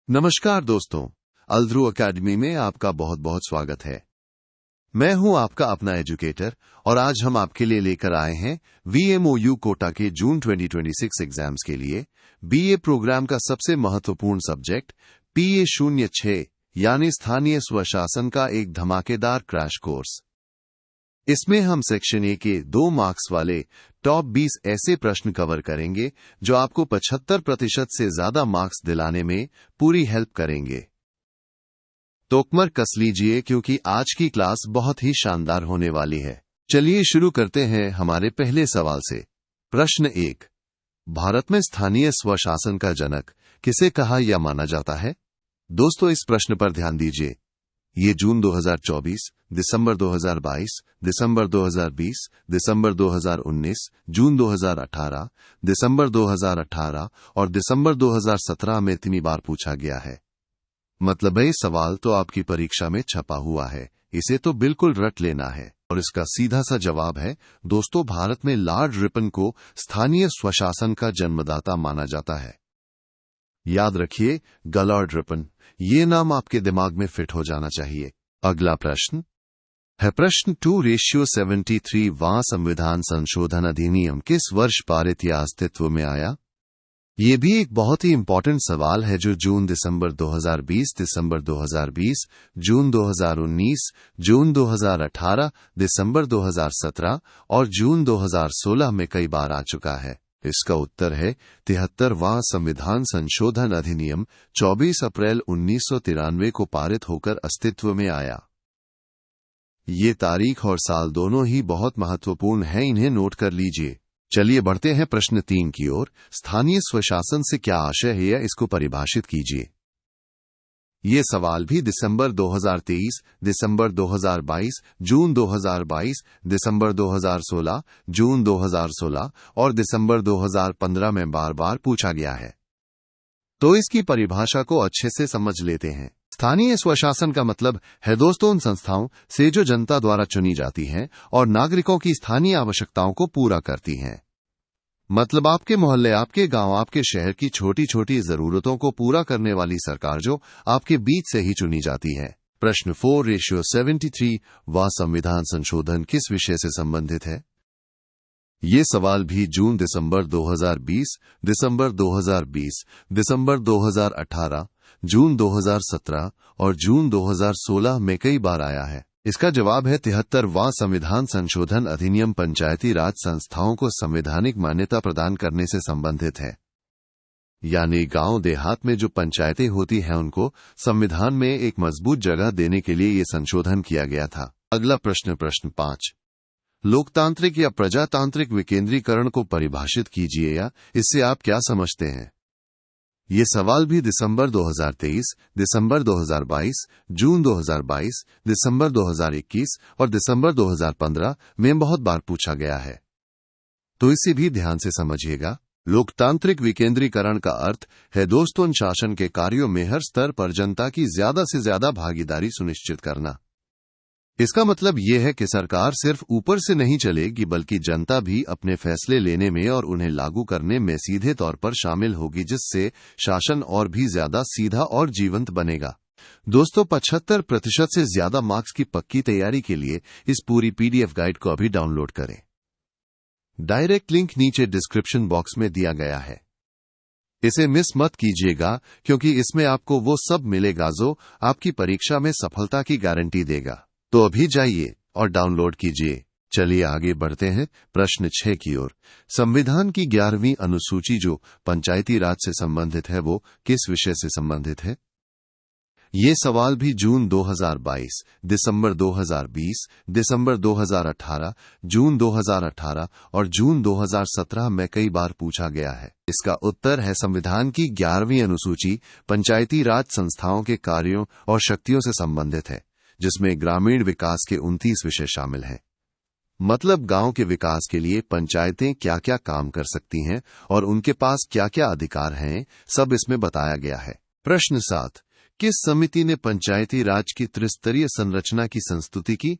नमस्कार दोस्तों, अल-ध्रुव अकेडमी में आपका बहुत बहुत स्वागत है। मैं हूं आपका अपना एजुकेटर और आज हम आपके लिए लेकर आए हैं VMOU कोटा के जून 2026 एग्जाम्स के लिए BA प्रोग्राम का सबसे महत्वपूर्ण सब्जेक्ट PA06 यानी स्थानीय स्वशासन का एक धमाकेदार क्रैश कोर्स। इसमें हम सेक्शन ए के 2 मार्क्स वाले टॉप 20 ऐसे प्रश्न कवर करेंगे जो आपको 75% से ज्यादा मार्क्स दिलाने में पूरी हेल्प करेंगे। तोकमर कस लीजिए क्योंकि आज की क्लास बहुत ही शानदार होने वाली है। चलिए शुरू करते हैं हमारे पहले सवाल से। प्रश्न 1, भारत में स्थानीय स्वशासन का जनक किसे कहा या माना जाता है? दोस्तों, इस प्रश्न पर ध्यान दीजिए। ये जून 2024, दिसंबर 2022, दिसंबर 2020, दिसंबर 2019, जून 2018, दिसंबर 2018 और दिसंबर 2017 में 3 बार पूछा गया है। मतलब ये सवाल तो आपकी परीक्षा में छपा हुआ है, इसे तो बिल्कुल रट लेना है। और इसका सीधा सा जवाब है दोस्तों, भारत में लॉर्ड रिपन को स्थानीय स्वशासन का जन्मदाता माना जाता है। याद रखिए, लॉर्ड रिपन, ये नाम आपके दिमाग में फिट हो जाना चाहिए। अगला प्रश्न है प्रश्न 2:73। वहां संविधान संशोधन अधिनियम किस वर्ष पारित या अस्तित्व में आया? ये भी एक बहुत ही इंपॉर्टेंट सवाल है जो जून दिसंबर 2020, दिसंबर 2020, जून 2019, जून 2018, दिसंबर 2017 और जून 2016 में कई बार आ चुका है। इसका उत्तर है 73वां संविधान संशोधन अधिनियम 24 अप्रैल 1993 को पारित होकर अस्तित्व में आया। ये तारीख और साल दोनों ही बहुत महत्वपूर्ण हैं, इन्हें नोट कर लीजिए। चलिए बढ़ते हैं प्रश्न 3 की ओर। स्थानीय स्वशासन से क्या आशय है या इसको परिभाषित कीजिए। ये सवाल भी दिसंबर 2023, दिसंबर 2022, जून 2022, दिसंबर 2016, जून 2016 और दिसंबर 2015 में बार बार पूछा गया है। तो इसकी परिभाषा को अच्छे से समझ लेते हैं। स्थानीय स्वशासन का मतलब है दोस्तों उन संस्थाओं से जो जनता द्वारा चुनी जाती हैं और नागरिकों की स्थानीय आवश्यकताओं को पूरा करती हैं। मतलब आपके मोहल्ले, आपके गांव, आपके शहर की छोटी छोटी जरूरतों को पूरा करने वाली सरकार जो आपके बीच से ही चुनी जाती है। प्रश्न 4:73। वह संविधान संशोधन किस विषय से संबंधित है? ये सवाल भी जून दिसंबर 2020, दिसंबर 2020, दिसंबर 2018, जून 2017 और जून 2016 में कई बार आया है। इसका जवाब है 73वां संविधान संशोधन अधिनियम पंचायती राज संस्थाओं को संवैधानिक मान्यता प्रदान करने से संबंधित है। यानी गांव देहात में जो पंचायतें होती हैं उनको संविधान में एक मजबूत जगह देने के लिए ये संशोधन किया गया था। अगला प्रश्न 5, लोकतांत्रिक या प्रजातांत्रिक विकेंद्रीकरण को परिभाषित कीजिए या इससे आप क्या समझते हैं? ये सवाल भी दिसंबर 2023, दिसंबर 2022, जून 2022, दिसंबर 2021 और दिसंबर 2015 में बहुत बार पूछा गया है। तो इसे भी ध्यान से समझिएगा। लोकतांत्रिक विकेंद्रीकरण का अर्थ है दोस्तों शासन के कार्यों में हर स्तर पर जनता की ज्यादा से ज्यादा भागीदारी सुनिश्चित करना। इसका मतलब यह है कि सरकार सिर्फ ऊपर से नहीं चलेगी बल्कि जनता भी अपने फैसले लेने में और उन्हें लागू करने में सीधे तौर पर शामिल होगी, जिससे शासन और भी ज्यादा सीधा और जीवंत बनेगा। दोस्तों, 75% से ज्यादा मार्क्स की पक्की तैयारी के लिए इस पूरी PDF गाइड को अभी डाउनलोड करें। डायरेक्ट लिंक नीचे डिस्क्रिप्शन बॉक्स में दिया गया है। इसे मिस मत कीजिएगा क्योंकि इसमें आपको वो सब मिलेगा जो आपकी परीक्षा में सफलता की गारंटी देगा। तो अभी जाइए और डाउनलोड कीजिए। चलिए आगे बढ़ते हैं प्रश्न 6 की ओर। संविधान की 11वीं अनुसूची जो पंचायती राज से संबंधित है वो किस विषय से संबंधित है? ये सवाल भी जून 2022, दिसंबर 2020, दिसंबर 2018, जून 2018 और जून 2017 में कई बार पूछा गया है। इसका उत्तर है संविधान की 11वीं अनुसूची पंचायती राज संस्थाओं के कार्यों और शक्तियों से संबंधित है, जिसमें ग्रामीण विकास के 29 विषय शामिल हैं। मतलब गांव के विकास के लिए पंचायतें क्या क्या काम कर सकती हैं और उनके पास क्या क्या अधिकार हैं, सब इसमें बताया गया है। प्रश्न 7, किस समिति ने पंचायती राज की त्रिस्तरीय संरचना की संस्तुति की?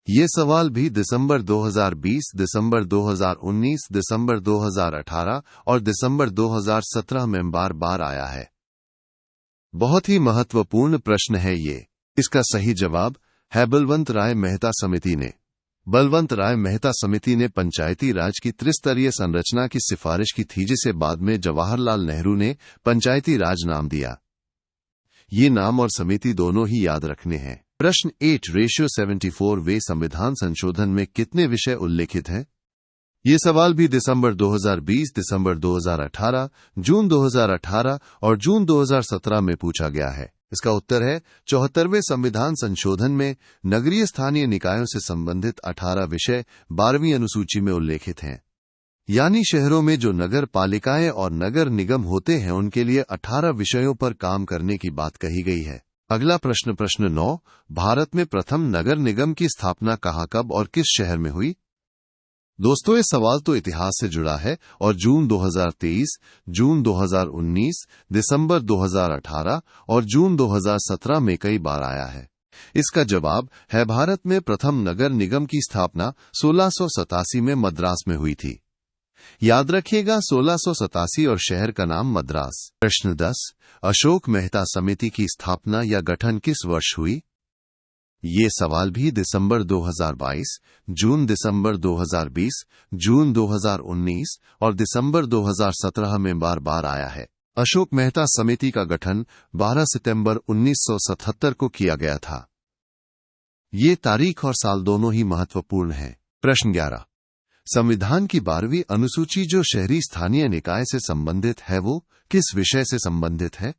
ये सवाल भी दिसंबर 2020, दिसंबर 2019, दिसंबर 2018 और दिसंबर 2017 में बार बार आया है। बहुत ही महत्वपूर्ण प्रश्न है ये। इसका सही जवाब है बलवंत राय मेहता समिति ने। बलवंत राय मेहता समिति ने पंचायती राज की त्रिस्तरीय संरचना की सिफारिश की थी, जिसे बाद में जवाहरलाल नेहरू ने पंचायती राज नाम दिया। ये नाम और समिति दोनों ही याद रखने हैं। प्रश्न 8:74 वे संविधान संशोधन में कितने विषय उल्लेखित हैं? ये सवाल भी दिसंबर 2020, दिसंबर 2018, जून 2018 और जून 2017 में पूछा गया है। इसका उत्तर है 74वें संविधान संशोधन में नगरीय स्थानीय निकायों से संबंधित 18 विषय 12वीं अनुसूची में उल्लेखित हैं। यानी शहरों में जो नगर पालिकाएं और नगर निगम होते हैं उनके लिए 18 विषयों पर काम करने की बात कही गई है। अगला प्रश्न 9, भारत में प्रथम नगर निगम की स्थापना कहाँ, कब और किस शहर में हुई? दोस्तों, ये सवाल तो इतिहास से जुड़ा है और जून 2023, जून 2019, दिसंबर 2018 और जून 2017 में कई बार आया है। इसका जवाब है भारत में प्रथम नगर निगम की स्थापना 1687 में मद्रास में हुई थी। याद रखिएगा 1687 और शहर का नाम मद्रास। प्रश्न 10, अशोक मेहता समिति की स्थापना या गठन किस वर्ष हुई? ये सवाल भी दिसंबर 2022, जून दिसंबर 2020, जून 2019 और दिसंबर 2017 में बार बार आया है। अशोक मेहता समिति का गठन 12 सितंबर 1977 को किया गया था। ये तारीख और साल दोनों ही महत्वपूर्ण हैं। प्रश्न 11, संविधान की 12वीं अनुसूची जो शहरी स्थानीय निकाय से संबंधित है वो किस विषय से संबंधित है?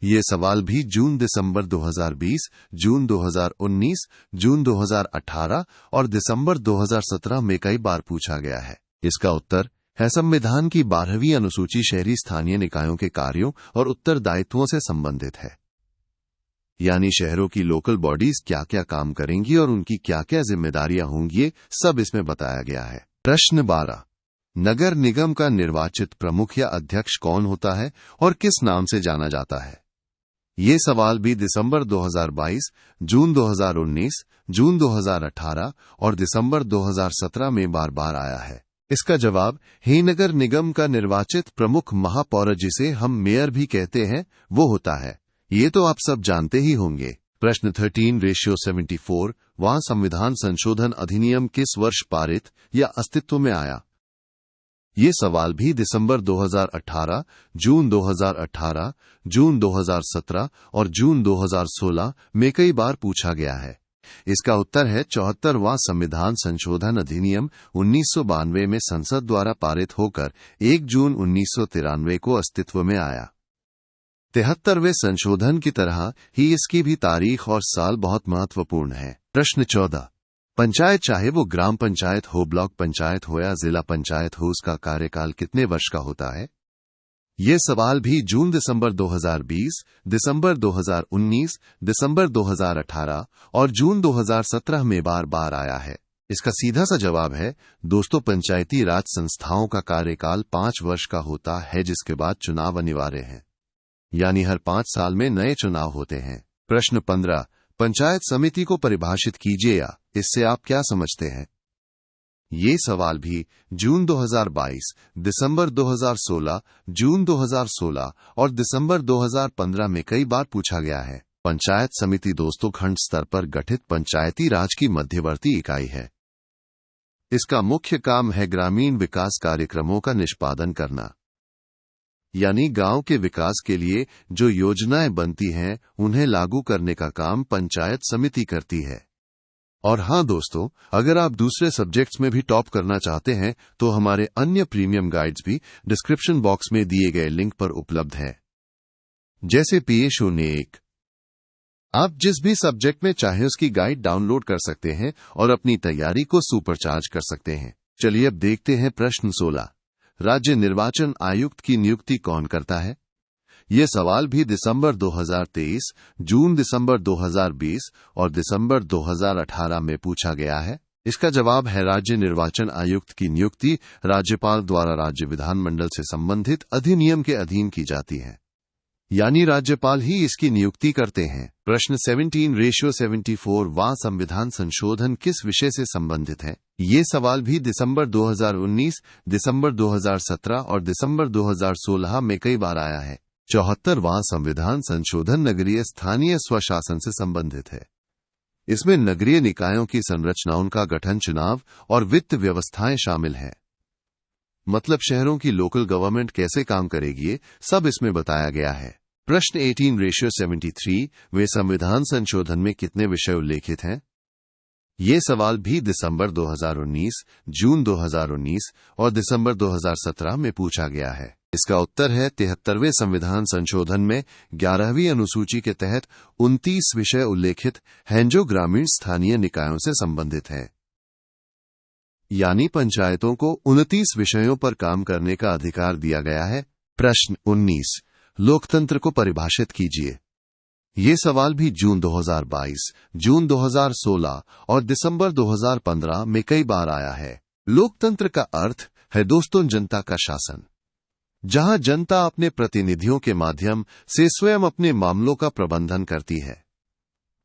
ये सवाल भी जून दिसंबर 2020, जून 2019, जून 2018 और दिसंबर 2017 में कई बार पूछा गया है। इसका उत्तर है संविधान की 12वीं अनुसूची शहरी स्थानीय निकायों के कार्यों और उत्तरदायित्वों से संबंधित है। यानी शहरों की लोकल बॉडीज क्या क्या काम करेंगी और उनकी क्या क्या जिम्मेदारियां होंगी, ये सब इसमें बताया गया है। प्रश्न 12, नगर निगम का निर्वाचित प्रमुख या अध्यक्ष कौन होता है और किस नाम से जाना जाता है? ये सवाल भी दिसंबर 2022, जून 2019, जून 2018 और दिसंबर 2017 में बार बार आया है। इसका जवाब है नगर निगम का निर्वाचित प्रमुख महापौर, जिसे हम मेयर भी कहते हैं, वो होता है। ये तो आप सब जानते ही होंगे। प्रश्न 13:74 वहां संविधान संशोधन अधिनियम किस वर्ष पारित या अस्तित्व में आया? ये सवाल भी दिसंबर 2018, जून 2018, जून 2017 और जून 2016 में कई बार पूछा गया है। इसका उत्तर है 74वां संविधान संशोधन अधिनियम 1992 में संसद द्वारा पारित होकर 1 जून 1993 को अस्तित्व में आया। 73वें संशोधन की तरह ही इसकी भी तारीख और साल बहुत महत्वपूर्ण है। प्रश्न 14, पंचायत चाहे वो ग्राम पंचायत हो, ब्लॉक पंचायत हो या जिला पंचायत हो, उसका कार्यकाल कितने वर्ष का होता है? ये सवाल भी जून दिसंबर 2020, दिसंबर 2019, दिसंबर 2018 और जून 2017 में बार बार आया है। इसका सीधा सा जवाब है दोस्तों, पंचायती राज संस्थाओं का कार्यकाल 5 वर्ष का होता है, जिसके बाद चुनाव अनिवार्य है। यानी हर 5 साल में नए चुनाव होते हैं। प्रश्न 15, पंचायत समिति को परिभाषित कीजिए या इससे आप क्या समझते हैं? ये सवाल भी जून 2022, दिसंबर 2016, जून 2016 और दिसंबर 2015 में कई बार पूछा गया है। पंचायत समिति दोस्तों खंड स्तर पर गठित पंचायती राज की मध्यवर्ती इकाई है। इसका मुख्य काम है ग्रामीण विकास कार्यक्रमों का निष्पादन करना। यानी गांव के विकास के लिए जो योजनाएं बनती हैं उन्हें लागू करने का काम पंचायत समिति करती है। और हां दोस्तों, अगर आप दूसरे सब्जेक्ट्स में भी टॉप करना चाहते हैं तो हमारे अन्य प्रीमियम गाइड्स भी डिस्क्रिप्शन बॉक्स में दिए गए लिंक पर उपलब्ध है। जैसे PA01। आप जिस भी सब्जेक्ट में चाहे उसकी गाइड डाउनलोड कर सकते हैं और अपनी तैयारी को सुपरचार्ज कर सकते हैं। चलिए अब देखते हैं प्रश्न 16, राज्य निर्वाचन आयुक्त की नियुक्ति कौन करता है? ये सवाल भी दिसंबर 2023, जून दिसंबर 2020 और दिसंबर 2018 में पूछा गया है। इसका जवाब है राज्य निर्वाचन आयुक्त की नियुक्ति राज्यपाल द्वारा राज्य विधानमंडल से संबंधित अधिनियम के अधीन की जाती है। यानी राज्यपाल ही इसकी नियुक्ति करते हैं। प्रश्न 17:74 वहां संविधान संशोधन किस विषय से संबंधित है? ये सवाल भी दिसंबर 2019, दिसंबर 2017 और दिसंबर 2016 में कई बार आया है। 74वां संविधान संशोधन नगरीय स्थानीय स्वशासन से संबंधित है। इसमें नगरीय निकायों की संरचना, उनका गठन, चुनाव और वित्त व्यवस्थाएं शामिल हैं। मतलब शहरों की लोकल गवर्नमेंट कैसे काम करेगी, ये सब इसमें बताया गया है। प्रश्न 18:73 वे संविधान संशोधन में कितने विषय उल्लेखित हैं? ये सवाल भी दिसंबर 2019, जून 2019 और दिसंबर 2017 में पूछा गया है। इसका उत्तर है 73वें संविधान संशोधन में 11वीं अनुसूची के तहत 29 विषय उल्लेखित हैं जो ग्रामीण स्थानीय निकायों से संबंधित हैं। यानी पंचायतों को 29 विषयों पर काम करने का अधिकार दिया गया है। प्रश्न 19 लोकतंत्र को परिभाषित कीजिए। ये सवाल भी जून 2022, जून 2016 और दिसंबर 2015 में कई बार आया है। लोकतंत्र का अर्थ है दोस्तों जनता का शासन, जहां जनता अपने प्रतिनिधियों के माध्यम से स्वयं अपने मामलों का प्रबंधन करती है।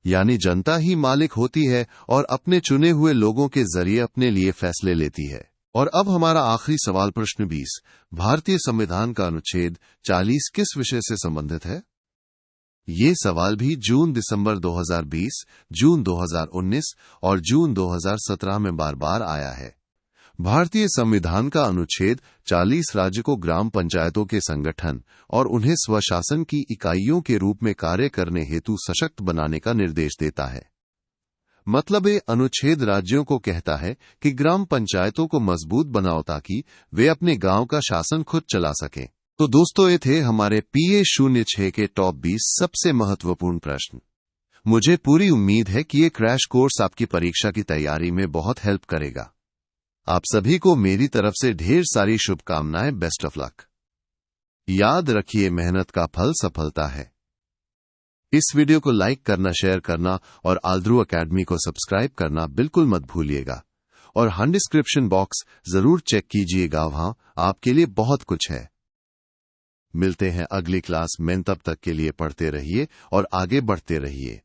यानी जनता ही मालिक होती है और अपने चुने हुए लोगों के जरिए अपने लिए फैसले लेती है। और अब हमारा आखिरी सवाल प्रश्न 20 भारतीय संविधान का अनुच्छेद 40 किस विषय से संबंधित है? ये सवाल भी जून दिसंबर 2020, जून 2019 और जून 2017 में बार बार आया है। भारतीय संविधान का अनुच्छेद 40 राज्य को ग्राम पंचायतों के संगठन और उन्हें स्वशासन की इकाइयों के रूप में कार्य करने हेतु सशक्त बनाने का निर्देश देता है। मतलब ये अनुच्छेद राज्यों को कहता है कि ग्राम पंचायतों को मजबूत बनाओ ताकि वे अपने गांव का शासन खुद चला सकें। तो दोस्तों, ये थे हमारे PA06 के टॉप 20 सबसे महत्वपूर्ण प्रश्न। मुझे पूरी उम्मीद है कि ये क्रैश कोर्स आपकी परीक्षा की तैयारी में बहुत हेल्प करेगा। आप सभी को मेरी तरफ से ढेर सारी शुभकामनाएं। Best of luck. याद रखिए, मेहनत का फल सफलता है। इस वीडियो को लाइक करना, शेयर करना और आल्द्रू एकेडमी को सब्सक्राइब करना बिल्कुल मत भूलिएगा। और हाँ, डिस्क्रिप्शन बॉक्स जरूर चेक कीजिएगा, वहां आपके लिए बहुत कुछ है। मिलते हैं अगली क्लास में, तब तक के लिए पढ़ते रहिए और आगे बढ़ते रहिए।